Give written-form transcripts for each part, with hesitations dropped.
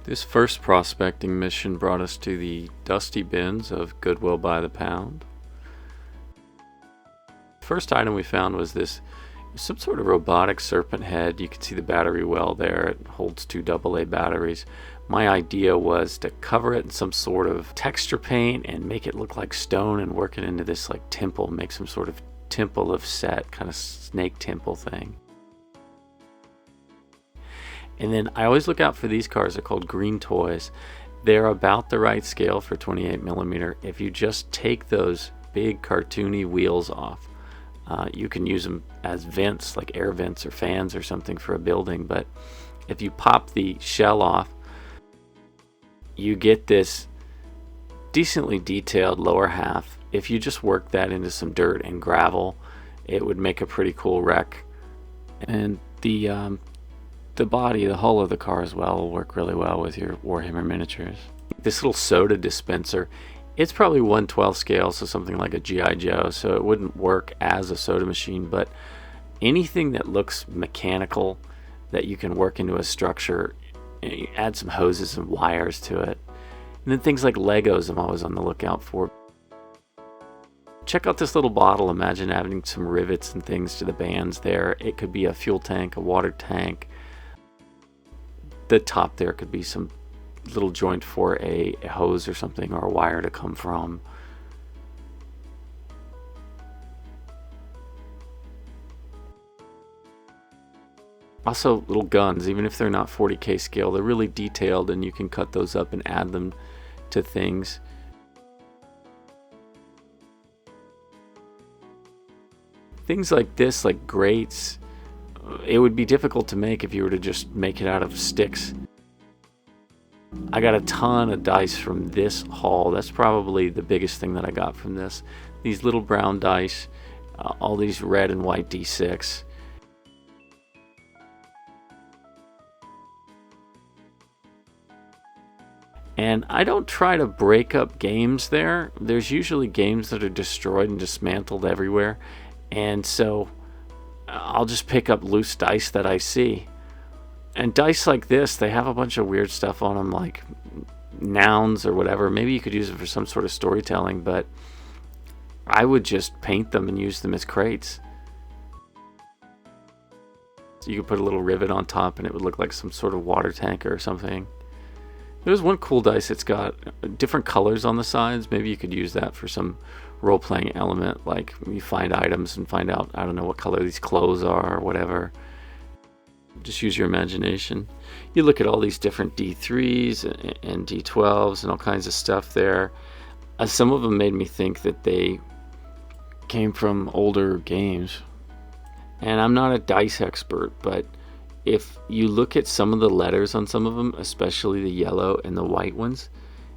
This first prospecting mission brought us to the dusty bins of Goodwill by the pound. The first item we found was some sort of robotic serpent head. You can see the battery well there. It holds 2 AA batteries. My idea was to cover it in some sort of texture paint and make it look like stone and work it into this like temple, make some sort of temple of set, kind of snake temple thing. And then I always look out for these cars. They're called green toys. They're about the right scale for 28mm. If you just take those big cartoony wheels off, you can use them as vents, like air vents or fans or something for a building. But if you pop the shell off, you get this decently detailed lower half. If you just work that into some dirt and gravel, it would make a pretty cool wreck. And the body, the hull of the car as well, will work really well with your Warhammer miniatures. This little soda dispenser, it's probably 1/12 scale, so something like a G.I. Joe, so it wouldn't work as a soda machine, but anything that looks mechanical that you can work into a structure, you add some hoses and wires to it. And then things like Legos I'm always on the lookout for. Check out this little bottle. Imagine adding some rivets and things to the bands there. It could be a fuel tank, a water tank. The top there could be some little joint for a hose or something, or a wire to come from. Also, little guns, even if they're not 40K scale, they're really detailed and you can cut those up and add them to things. Things like this, like grates, it would be difficult to make if you were to just make it out of sticks. I got a ton of dice from this haul. That's probably the biggest thing that I got from this. These little brown dice, all these red and white D6. And I don't try to break up games there. There's usually games that are destroyed and dismantled everywhere. And so I'll just pick up loose dice that I see. And dice like this, they have a bunch of weird stuff on them, like nouns or whatever. Maybe you could use it for some sort of storytelling, but I would just paint them and use them as crates. So you could put a little rivet on top and it would look like some sort of water tank or something. There's one cool dice that's got different colors on the sides. Maybe you could use that for some role-playing element, like you find items and find out, I don't know what color these clothes are or whatever. Just use your imagination. You look at all these different D3s and D12s and all kinds of stuff there. Some of them made me think that they came from older games. And I'm not a dice expert, but if you look at some of the letters on some of them, especially the yellow and the white ones,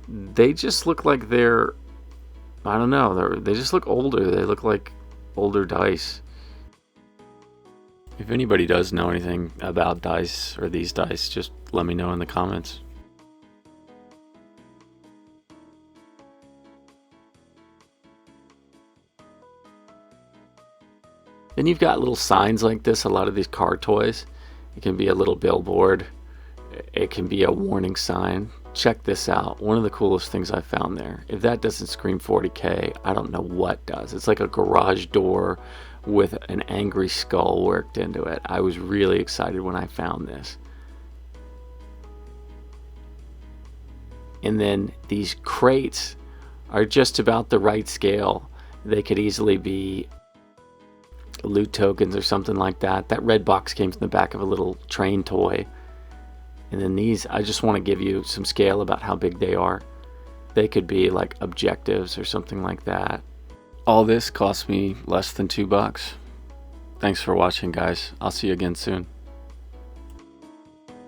they just look like they're, I don't know, they just look older. They look like older dice. If anybody does know anything about dice or these dice, just let me know in the comments. Then you've got little signs like this, a lot of these car toys. It can be a little billboard. It can be a warning sign. Check this out. One of the coolest things I found there. If that doesn't scream 40K, I don't know what does. It's like a garage door with an angry skull worked into it. I was really excited when I found this. And then these crates are just about the right scale. They could easily be loot tokens or something like that. That red box came from the back of a little train toy. And then these, I just want to give you some scale about how big they are. They could be like objectives or something like that. All this cost me less than $2. Thanks for watching, guys. I'll see you again soon.